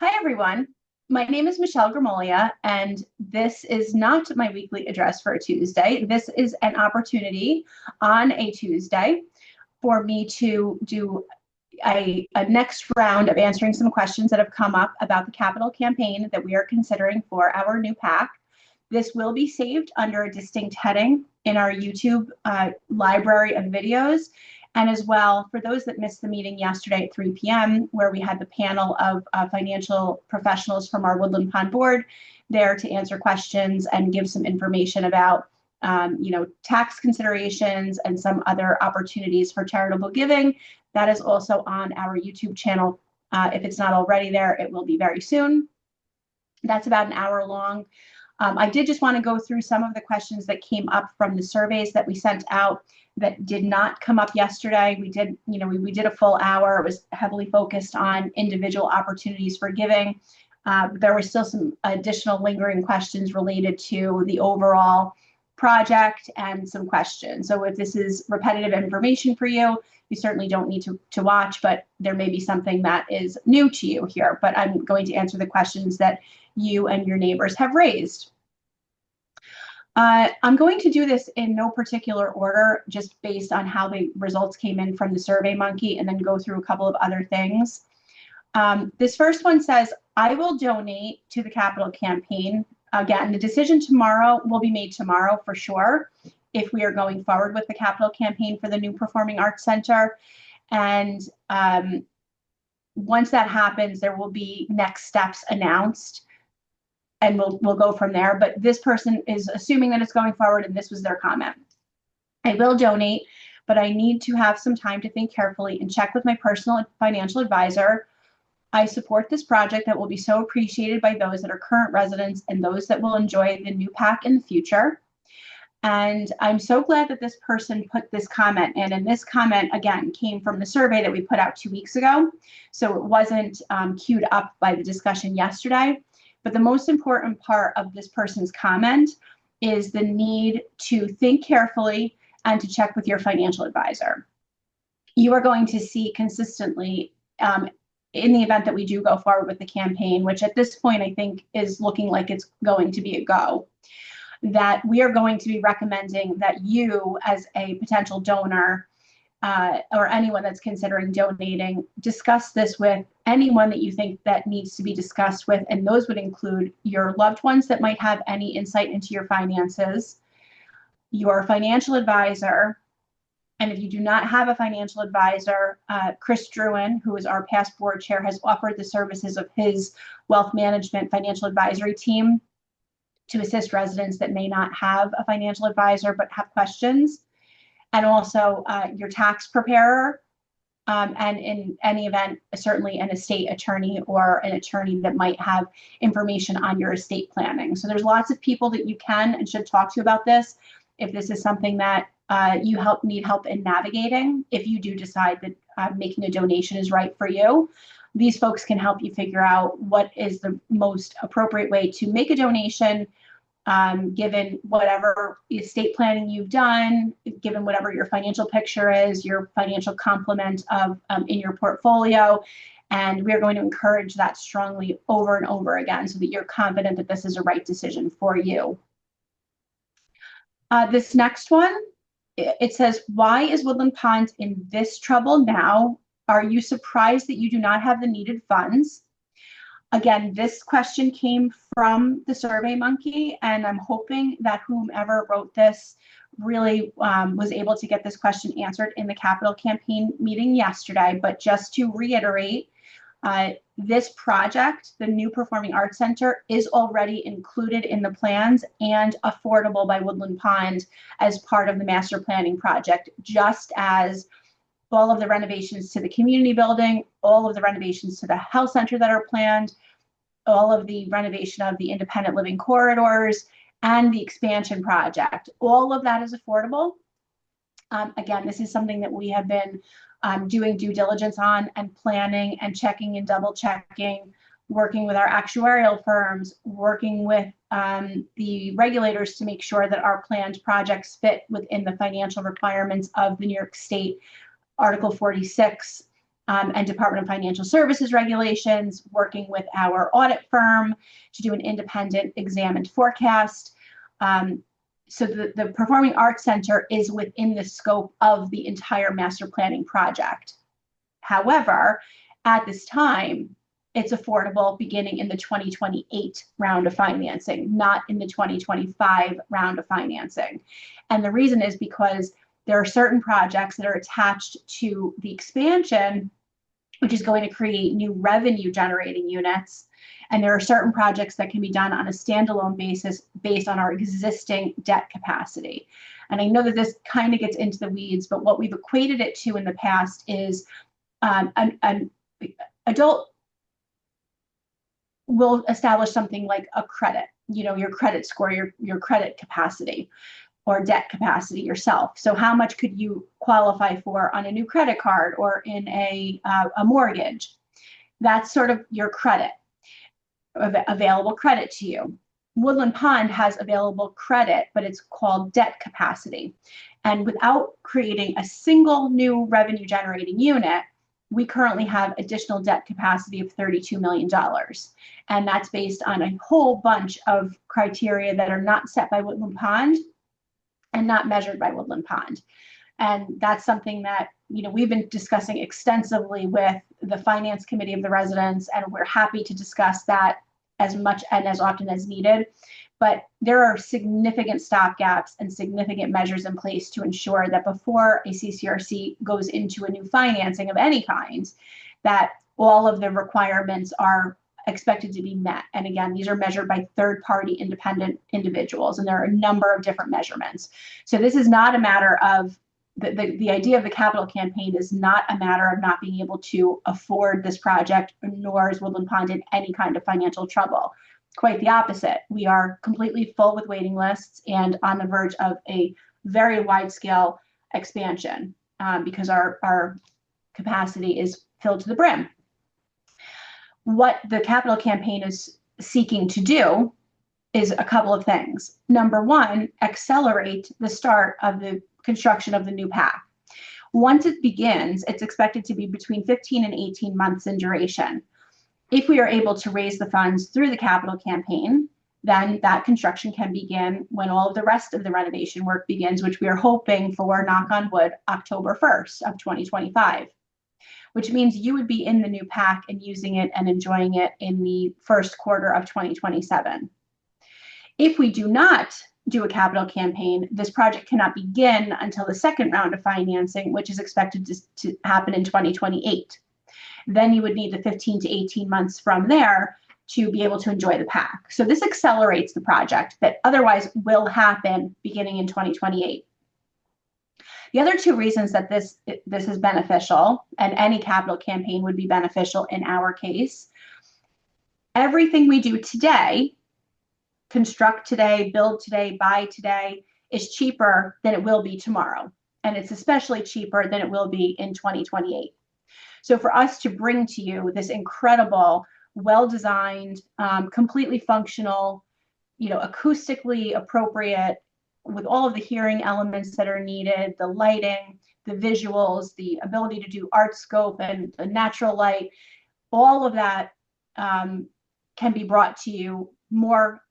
Hi, everyone. My name is Michelle Gramoglia, and this is not my weekly address for a Tuesday. This is an opportunity on a Tuesday for me to do a next round of answering some questions that have come up about the capital campaign that we are considering for our new PAC. This will be saved under a distinct heading in our YouTube library of videos. And as well, for those that missed the meeting yesterday at 3 p.m., where we had the panel of financial professionals from our Woodland Pond board there to answer questions and give some information about, tax considerations and some other opportunities for charitable giving. That is also on our YouTube channel. If it's not already there, it will be very soon. That's about an hour long. I did just want to go through some of the questions that came up from the surveys that we sent out that did not come up yesterday. We did, we did a full hour. It was heavily focused on individual opportunities for giving. There were still some additional lingering questions related to the overall project and some questions. So if this is repetitive information for you, you certainly don't need to watch, but there may be something that is new to you here. But I'm going to answer the questions that you and your neighbors have raised. I'm going to do this in no particular order, just based on how the results came in from the SurveyMonkey, and then go through a couple of other things. This first one says, I will donate to the capital campaign. Again, the decision tomorrow will be made tomorrow for sure, if we are going forward with the capital campaign for the new Performing Arts Center. And once that happens, there will be next steps announced, and we'll go from there. But this person is assuming that it's going forward, and this was their comment. I will donate, but I need to have some time to think carefully and check with my personal financial advisor. I support this project that will be so appreciated by those that are current residents and those that will enjoy the new PAC in the future. And I'm so glad that this person put this comment in. And this comment, again, came from the survey that we put out 2 weeks ago. So it wasn't queued up by the discussion yesterday. But the most important part of this person's comment is the need to think carefully and to check with your financial advisor. You are going to see consistently, in the event that we do go forward with the campaign, which at this point I think is looking like it's going to be a go, that we are going to be recommending that you, as a potential donor, or anyone that's considering donating, discuss this with anyone that you think that needs to be discussed with. And those would include your loved ones that might have any insight into your finances, your financial advisor. And if you do not have a financial advisor, Chris Druin, who is our past board chair, has offered the services of his wealth management financial advisory team to assist residents that may not have a financial advisor but have questions. And also your tax preparer, and in any event, certainly an estate attorney or an attorney that might have information on your estate planning. So there's lots of people that you can and should talk to about this if this is something that you need help in navigating. If you do decide that making a donation is right for you, these folks can help you figure out what is the most appropriate way to make a donation, given whatever estate planning you've done, given whatever your financial picture is, your financial complement of in your portfolio. And we're going to encourage that strongly over and over again so that you're confident that this is a right decision for you. This next one, it says, why is Woodland Pond in this trouble now? Are you surprised that you do not have the needed funds? Again, this question came from the SurveyMonkey, and I'm hoping that whomever wrote this really was able to get this question answered in the capital campaign meeting yesterday. But just to reiterate, this project, the new Performing Arts Center, is already included in the plans and affordable by Woodland Pond as part of the master planning project, just as all of the renovations to the community building, all of the renovations to the health center that are planned, all of the renovation of the independent living corridors, and the expansion project. All of that is affordable. Again, this is something that we have been doing due diligence on and planning and checking and double checking, working with our actuarial firms, working with the regulators to make sure that our planned projects fit within the financial requirements of the New York State Article 46 and Department of Financial Services regulations, working with our audit firm to do an independent exam and forecast. So the Performing Arts Center is within the scope of the entire master planning project. However, at this time, it's affordable beginning in the 2028 round of financing, not in the 2025 round of financing. And the reason is because there are certain projects that are attached to the expansion, which is going to create new revenue generating units. And there are certain projects that can be done on a standalone basis based on our existing debt capacity. And I know that this kind of gets into the weeds, but what we've equated it to in the past is an adult will establish something like a credit, your credit score, your credit capacity or debt capacity yourself. So how much could you qualify for on a new credit card or in a mortgage? That's sort of your credit, available credit to you. Woodland Pond has available credit, but it's called debt capacity. And without creating a single new revenue generating unit, we currently have additional debt capacity of $32 million. And that's based on a whole bunch of criteria that are not set by Woodland Pond and not measured by Woodland Pond. And that's something that, we've been discussing extensively with the finance committee of the residents, and we're happy to discuss that as much and as often as needed. But there are significant stopgaps and significant measures in place to ensure that before a CCRC goes into a new financing of any kind, that all of the requirements are expected to be met. And again, these are measured by third-party independent individuals, and there are a number of different measurements. So this is not a matter of the idea of the capital campaign is not a matter of not being able to afford this project, nor is Woodland Pond in any kind of financial trouble. Quite the opposite. We are completely full with waiting lists and on the verge of a very wide-scale expansion because our capacity is filled to the brim. What the capital campaign is seeking to do is a couple of things. Number one, accelerate the start of the construction of the new PAC. Once it begins, it's expected to be between 15 and 18 months in duration. If we are able to raise the funds through the capital campaign, then that construction can begin when all of the rest of the renovation work begins, which we are hoping for, knock on wood, October 1st of 2025, which means you would be in the new PAC and using it and enjoying it in the first quarter of 2027. If we do not do a capital campaign, this project cannot begin until the second round of financing, which is expected to happen in 2028. Then you would need the 15 to 18 months from there to be able to enjoy the PAC. So this accelerates the project that otherwise will happen beginning in 2028. The other two reasons that this is beneficial, and any capital campaign would be beneficial in our case, everything we do today, construct today, build today, buy today, is cheaper than it will be tomorrow. And it's especially cheaper than it will be in 2028. So for us to bring to you this incredible, well-designed, completely functional, acoustically appropriate, with all of the hearing elements that are needed, the lighting, the visuals, the ability to do art scope and natural light, all of that can be brought to you more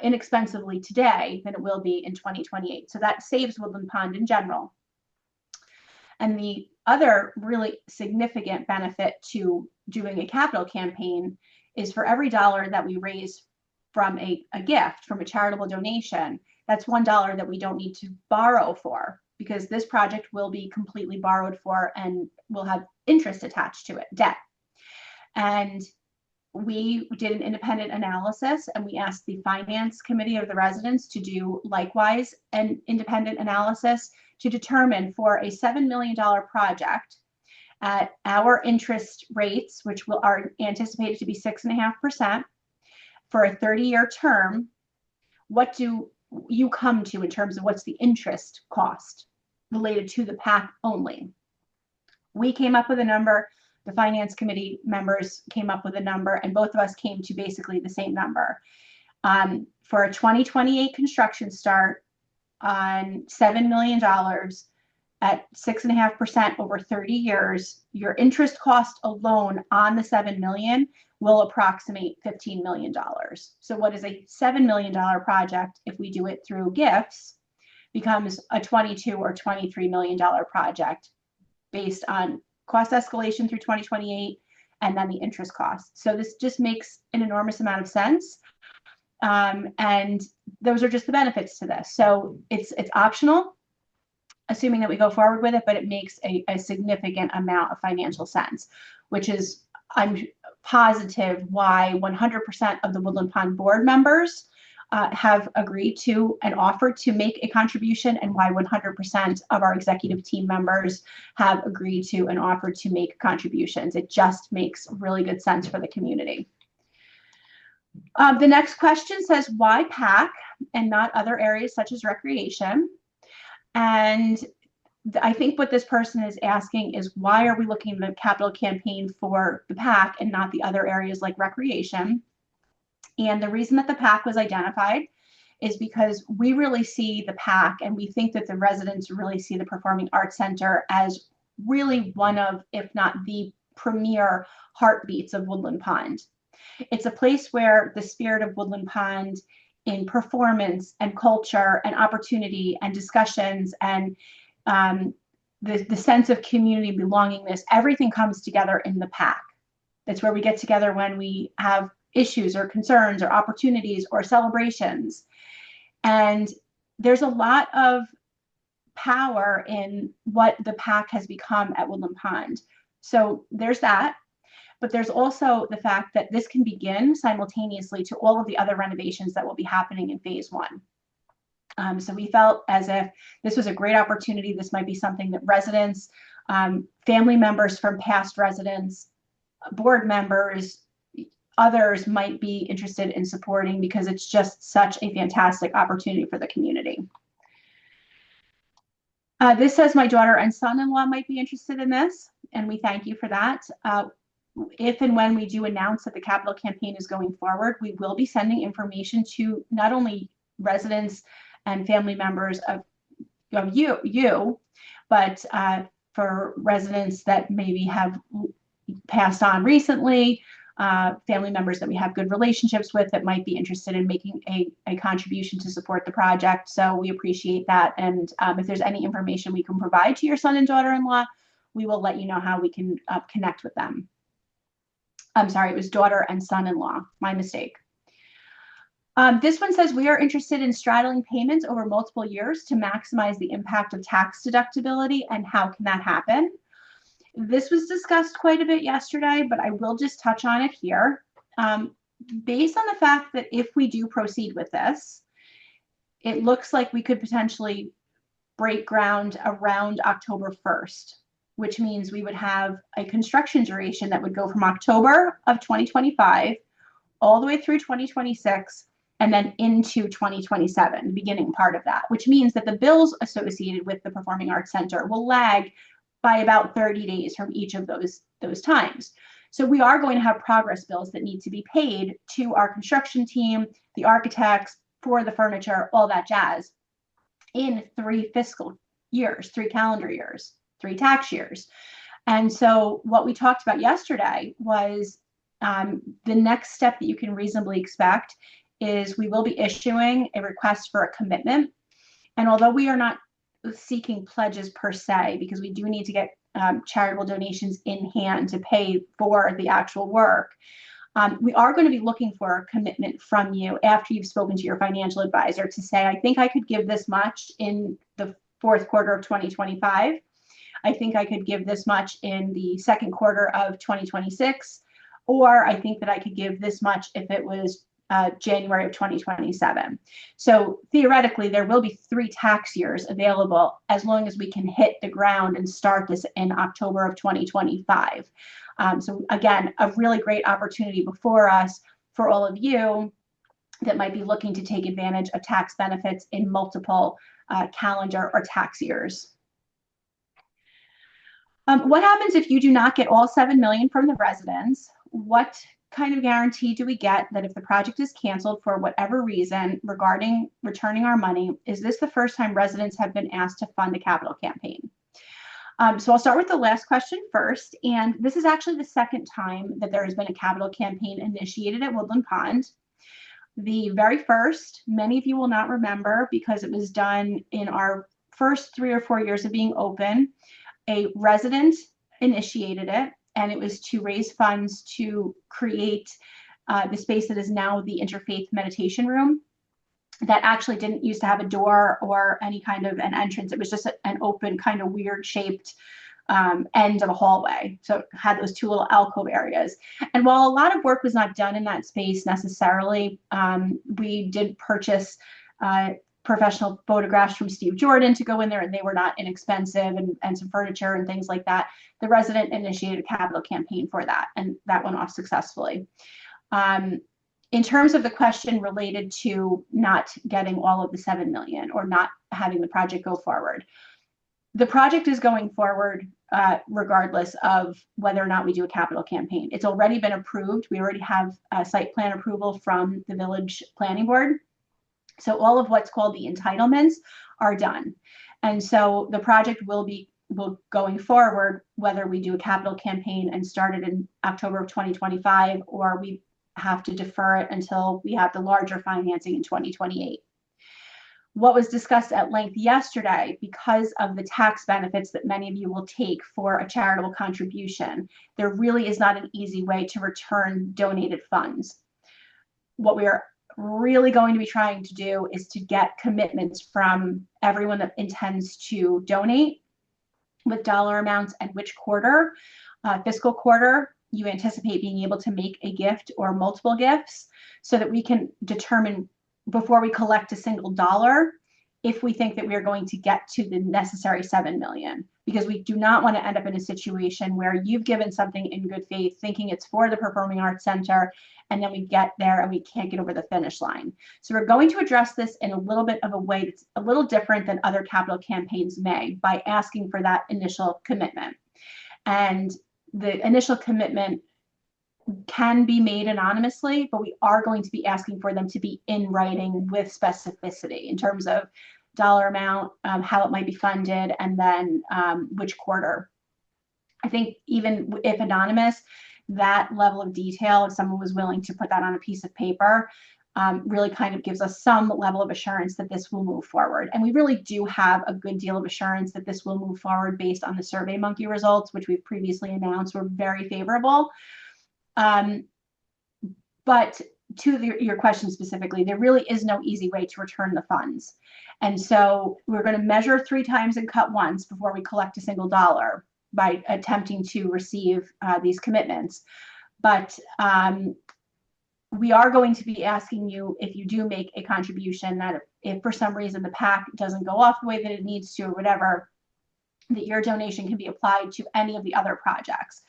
inexpensively today than it will be in 2028. So that saves Woodland Pond in general. And the other really significant benefit to doing a capital campaign is for every dollar that we raise from a gift, from a charitable donation, that's $1 that we don't need to borrow for, because this project will be completely borrowed for and will have interest attached to it, debt. And we did an independent analysis, and we asked the finance committee of the residents to do likewise an independent analysis to determine for a $7 million project at our interest rates, which are anticipated to be 6.5% for a 30-year term, what do you come to in terms of what's the interest cost related to the PAC only? We came up with a number, the finance committee members came up with a number, and both of us came to basically the same number. For a 2028 construction start on $7 million, at 6.5% over 30 years, your interest cost alone on the $7 million will approximate $15 million. So what is a $7 million project, if we do it through gifts, becomes a $22 or $23 million project based on cost escalation through 2028 and then the interest cost. So this just makes an enormous amount of sense. And those are just the benefits to this. So it's optional, assuming that we go forward with it, but it makes a significant amount of financial sense, which is, I'm positive, why 100% of the Woodland Pond board members have agreed to and offered to make a contribution, and why 100% of our executive team members have agreed to and offered to make contributions. It just makes really good sense for the community. The next question says, why PAC and not other areas such as recreation? And I think what this person is asking is, why are we looking at the capital campaign for the PAC and not the other areas like recreation? And the reason that the PAC was identified is because we really see the PAC, and we think that the residents really see the Performing Arts Center as really one of, if not the premier heartbeats of Woodland Pond. It's a place where the spirit of Woodland Pond in performance and culture and opportunity and discussions and the sense of community belongingness, everything comes together in the PAC. It's where we get together when we have issues or concerns or opportunities or celebrations. And there's a lot of power in what the PAC has become at Woodland Pond. So there's that. But there's also the fact that this can begin simultaneously to all of the other renovations that will be happening in phase one. So we felt as if this was a great opportunity. This might be something that residents, family members from past residents, board members, others might be interested in supporting, because it's just such a fantastic opportunity for the community. This says my daughter and son-in-law might be interested in this, and we thank you for that. If and when we do announce that the capital campaign is going forward, we will be sending information to not only residents and family members of you, but for residents that maybe have passed on recently, family members that we have good relationships with that might be interested in making a contribution to support the project. So we appreciate that. And if there's any information we can provide to your son and daughter-in-law, we will let you know how we can connect with them. I'm sorry, it was daughter and son-in-law, my mistake. This one says, we are interested in straddling payments over multiple years to maximize the impact of tax deductibility, and how can that happen? This was discussed quite a bit yesterday, but I will just touch on it here. Based on the fact that if we do proceed with this, it looks like we could potentially break ground around October 1st, which means we would have a construction duration that would go from October of 2025 all the way through 2026 and then into 2027, the beginning part of that, which means that the bills associated with the Performing Arts Center will lag by about 30 days from each of those times. So we are going to have progress bills that need to be paid to our construction team, the architects, for the furniture, all that jazz, in 3 fiscal years, 3 calendar years, 3 tax years. And so what we talked about yesterday was the next step that you can reasonably expect is we will be issuing a request for a commitment. And although we are not seeking pledges per se, because we do need to get charitable donations in hand to pay for the actual work, we are going to be looking for a commitment from you after you've spoken to your financial advisor to say, I think I could give this much in the 4th quarter of 2025. I think I could give this much in the 2nd quarter of 2026, or I think that I could give this much if it was January of 2027. So theoretically, there will be 3 tax years available as long as we can hit the ground and start this in October of 2025. So again, a really great opportunity before us for all of you that might be looking to take advantage of tax benefits in multiple calendar or tax years. What happens if you do not get all $7 million from the residents? What kind of guarantee do we get that if the project is canceled for whatever reason regarding returning our money, is this the first time residents have been asked to fund a capital campaign? So I'll start with the last question first. And this is actually the second time that there has been a capital campaign initiated at Woodland Pond. The very first, many of you will not remember because it was done in our first 3 or 4 years of being open. A resident initiated it, and it was to raise funds to create the space that is now the Interfaith Meditation Room. That actually didn't used to have a door or any kind of an entrance. It was just an open, kind of weird shaped end of a hallway. So it had those two little alcove areas. And while a lot of work was not done in that space necessarily, we did purchase professional photographs from Steve Jordan to go in there, and they were not inexpensive, and some furniture and things like that. The resident initiated a capital campaign for that, and that went off successfully. In terms of the question related to not getting all of the 7 million or not having the project go forward, the project is going forward regardless of whether or not we do a capital campaign. It's already been approved. We already have a site plan approval from the village planning board. So all of what's called the entitlements are done. And so the project will going forward, whether we do a capital campaign and start it in October of 2025, or we have to defer it until we have the larger financing in 2028. What was discussed at length yesterday, because of the tax benefits that many of you will take for a charitable contribution, there really is not an easy way to return donated funds. What we are really going to be trying to do is to get commitments from everyone that intends to donate with dollar amounts and which quarter, fiscal quarter, you anticipate being able to make a gift or multiple gifts, so that we can determine before we collect a single dollar if we think that we are going to get to the necessary 7 million, because we do not want to end up in a situation where you've given something in good faith thinking it's for the Performing Arts Center, and then we get there and we can't get over the finish line. So we're going to address this in a little bit of a way that's a little different than other capital campaigns may, by asking for that initial commitment. And the initial commitment can be made anonymously, but we are going to be asking for them to be in writing with specificity in terms of dollar amount, how it might be funded, and then which quarter. I think even if anonymous, that level of detail, if someone was willing to put that on a piece of paper, really kind of gives us some level of assurance that this will move forward. And we really do have a good deal of assurance that this will move forward based on the SurveyMonkey results, which we've previously announced were very favorable. But to your question specifically, there really is no easy way to return the funds. And so we're going to measure 3 times and cut once before we collect a single dollar by attempting to receive these commitments. But we are going to be asking you, if you do make a contribution, that if for some reason the PAC doesn't go off the way that it needs to or whatever, that your donation can be applied to any of the other projects.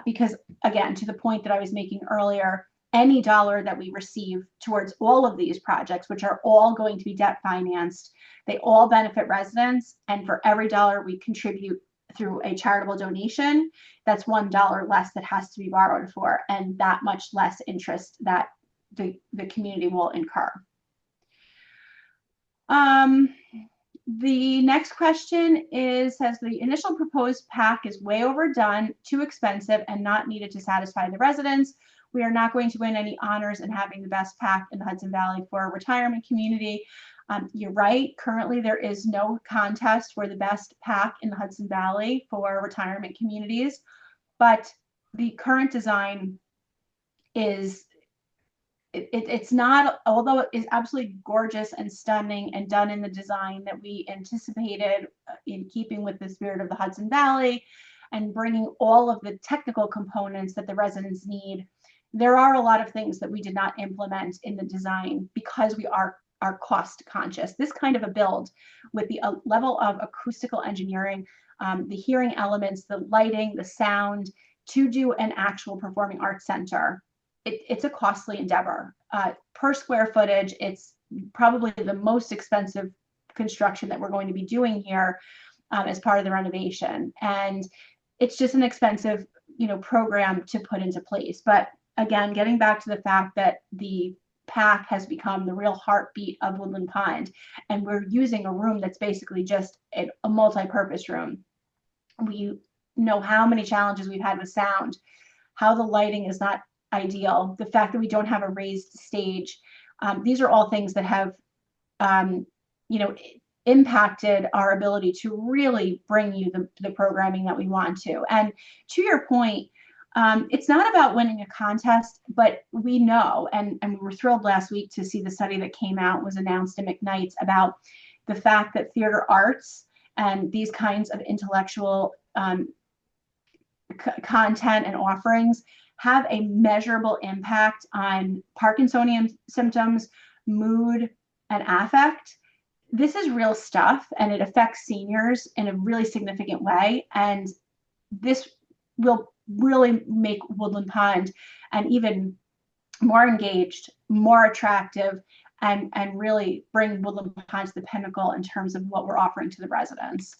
Because again, to the point that I was making earlier, any dollar that we receive towards all of these projects, which are all going to be debt financed, they all benefit residents. And for every dollar we contribute through a charitable donation, that's $1 less that has to be borrowed for, and that much less interest that the community will incur. The next question says the initial proposed PAC is way overdone, too expensive, and not needed to satisfy the residents. We are not going to win any honors in having the best PAC in the Hudson Valley for a retirement community. You're right. Currently, there is no contest for the best PAC in the Hudson Valley for retirement communities, but the current design is, it's not, although it is absolutely gorgeous and stunning and done in the design that we anticipated in keeping with the spirit of the Hudson Valley and bringing all of the technical components that the residents need, there are a lot of things that we did not implement in the design because we are cost conscious. This kind of a build with the level of acoustical engineering, the hearing elements, the lighting, the sound, to do an actual performing arts center, it's a costly endeavor. Per square footage, it's probably the most expensive construction that we're going to be doing here as part of the renovation. And it's just an expensive, program to put into place. But again, getting back to the fact that the PAC has become the real heartbeat of Woodland Pond, and we're using a room that's basically just a multi-purpose room. We know how many challenges we've had with sound, how the lighting is not ideal, the fact that we don't have a raised stage. These are all things that have, you know, impacted our ability to really bring you the programming that we want to. And to your point, it's not about winning a contest, but we know, and we were thrilled last week to see the study that came out, was announced in McKnight's, about the fact that theater arts and these kinds of intellectual content and offerings have a measurable impact on Parkinsonian symptoms, mood, and affect. This is real stuff, and it affects seniors in a really significant way. And this will really make Woodland Pond an even more engaged, more attractive, and really bring Woodland Pond to the pinnacle in terms of what we're offering to the residents.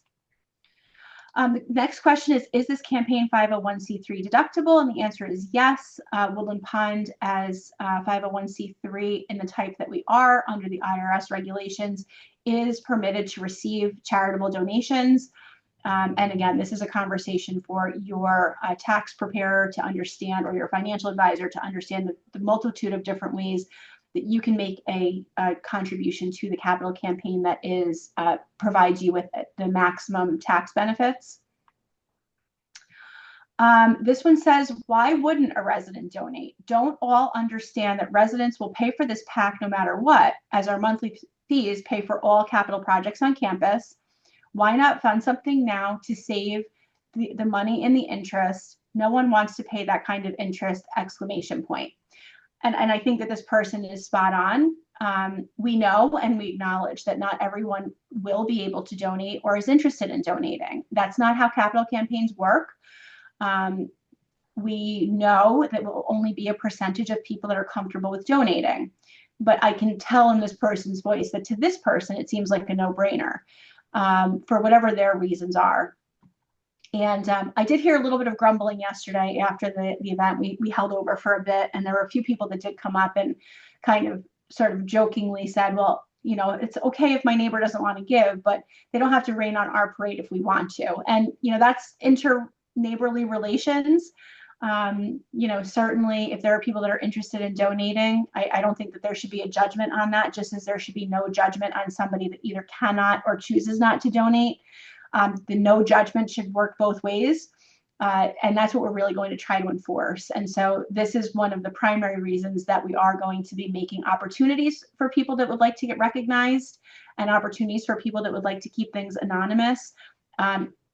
The next question is this campaign 501c3 deductible? And the answer is yes. Woodland Pond, as 501c3 in the type that we are under the IRS regulations, is permitted to receive charitable donations. And again, this is a conversation for your tax preparer to understand, or your financial advisor to understand the multitude of different ways that you can make a contribution to the capital campaign that is provides you with the maximum tax benefits. This one says, why wouldn't a resident donate? Don't all understand that residents will pay for this PAC no matter what, as our monthly fees pay for all capital projects on campus? Why not fund something now to save the money and the interest? No one wants to pay that kind of interest, exclamation point. And I think that this person is spot on. We know and we acknowledge that not everyone will be able to donate or is interested in donating. That's not how capital campaigns work. We know that will only be a percentage of people that are comfortable with donating. But I can tell in this person's voice that to this person, it seems like a no-brainer for whatever their reasons are. And I did hear a little bit of grumbling yesterday after the event. We held over for a bit, and there were a few people that did come up and kind of sort of jokingly said, well, you know, it's okay if my neighbor doesn't want to give, but they don't have to rain on our parade if we want to. And, you know, that's inter-neighborly relations. You know, certainly if there are people that are interested in donating, I don't think that there should be a judgment on that, just as there should be no judgment on somebody that either cannot or chooses not to donate. The no judgment should work both ways. And that's what we're really going to try to enforce. And so this is one of the primary reasons that we are going to be making opportunities for people that would like to get recognized and opportunities for people that would like to keep things anonymous.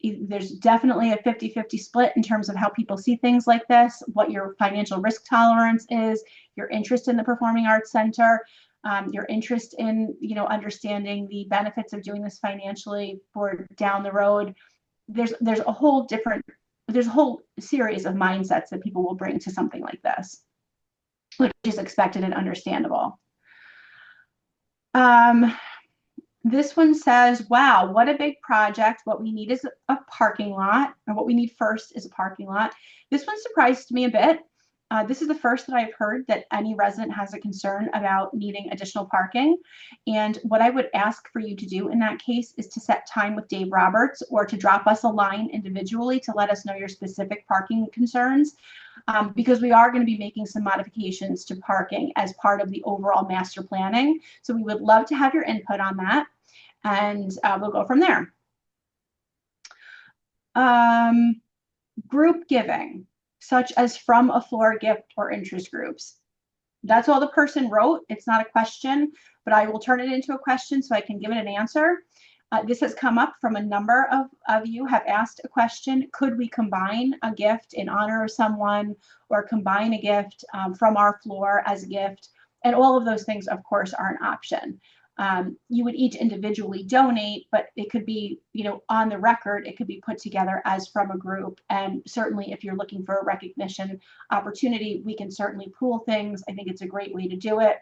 There's definitely a 50-50 split in terms of how people see things like this, what your financial risk tolerance is, your interest in the Performing Arts Center, your interest in, you know, understanding the benefits of doing this financially for down the road. There's a whole series of mindsets that people will bring to something like this, which is expected and understandable. This one says, wow, what a big project. What we need is a parking lot, or what we need first is a parking lot. This one surprised me a bit. This is the first that I've heard that any resident has a concern about needing additional parking. And what I would ask for you to do in that case is to set time with Dave Roberts, or to drop us a line individually to let us know your specific parking concerns, because we are going to be making some modifications to parking as part of the overall master planning. So we would love to have your input on that, and we'll go from there. Group giving, such as from a floor gift or interest groups. That's all the person wrote. It's not a question, but I will turn it into a question so I can give it an answer. This has come up from a number of you have asked a question. Could we combine a gift in honor of someone, or combine a gift from our floor as a gift? And all of those things, of course, are an option. You would each individually donate, but it could be, you know, on the record, it could be put together as from a group. And certainly if you're looking for a recognition opportunity, we can certainly pool things. I think it's a great way to do it.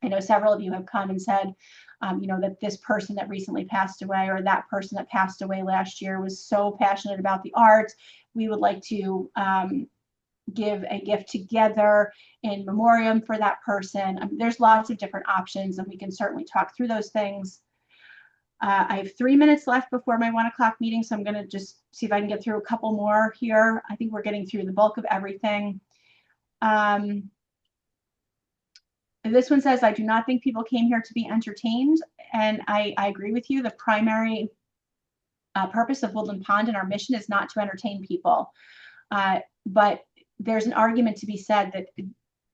I know several of you have come and said, you know, that this person that recently passed away, or that person that passed away last year, was so passionate about the arts. We would like to give a gift together in memoriam for that person. There's lots of different options, and we can certainly talk through those things. I have 3 minutes left before my 1 o'clock meeting, so I'm going to just see if I can get through a couple more here. I think we're getting through the bulk of everything. This one says, I do not think people came here to be entertained. And I agree with you. The primary purpose of Woodland Pond and our mission is not to entertain people. But there's an argument to be said that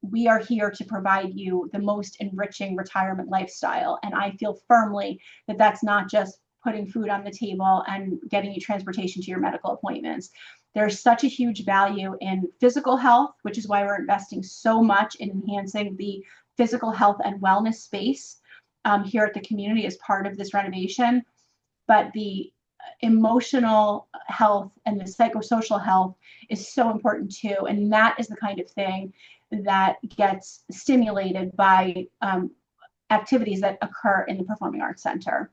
we are here to provide you the most enriching retirement lifestyle. And I feel firmly that that's not just putting food on the table and getting you transportation to your medical appointments. There's such a huge value in physical health, which is why we're investing so much in enhancing the physical health and wellness space here at the community as part of this renovation. But the emotional health and the psychosocial health is so important too. And that is the kind of thing that gets stimulated by activities that occur in the Performing Arts Center.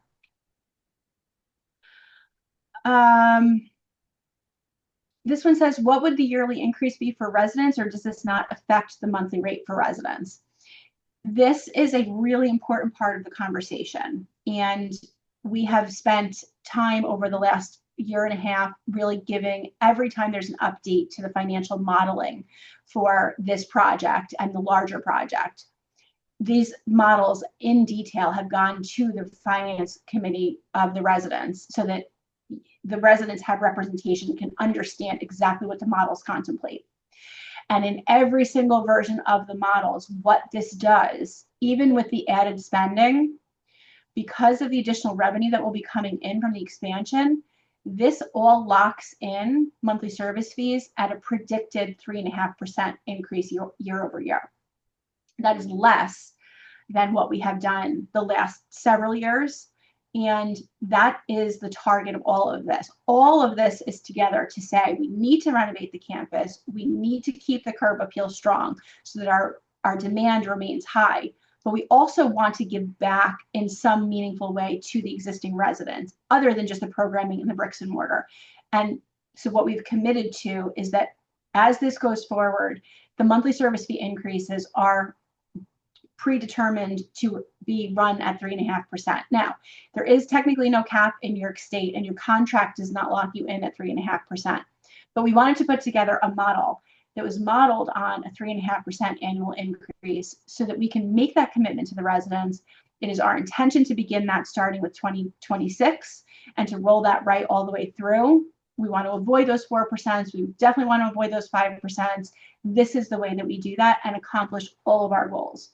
This one says, what would the yearly increase be for residents, or does this not affect the monthly rate for residents? This is a really important part of the conversation. And we have spent time over the last year and a half really giving, every time there's an update to the financial modeling for this project and the larger project, these models in detail have gone to the finance committee of the residents so that the residents have representation and can understand exactly what the models contemplate. And in every single version of the models, what this does, even with the added spending, because of the additional revenue that will be coming in from the expansion, this all locks in monthly service fees at a predicted 3.5% increase year over year. That is less than what we have done the last several years. And that is the target of all of this. All of this is together to say we need to renovate the campus. We need to keep the curb appeal strong so that our demand remains high. But we also want to give back in some meaningful way to the existing residents, other than just the programming and the bricks and mortar. And so what we've committed to is that as this goes forward, the monthly service fee increases are predetermined to be run at 3.5%. Now, there is technically no cap in New York State, and your contract does not lock you in at 3.5%. But we wanted to put together a model that was modeled on a 3.5% annual increase so that we can make that commitment to the residents. It is our intention to begin that starting with 2026 and to roll that right all the way through. We want to avoid those 4%. We definitely want to avoid those 5%. This is the way that we do that and accomplish all of our goals.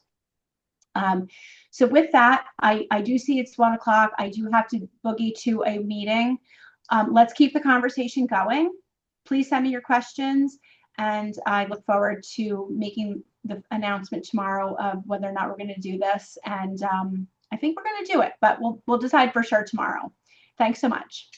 So with that, I do see it's 1 o'clock. I do have to boogie to a meeting. Let's keep the conversation going. Please send me your questions, and I look forward to making the announcement tomorrow of whether or not we're going to do this. And I think we're going to do it, but we'll decide for sure tomorrow. Thanks so much.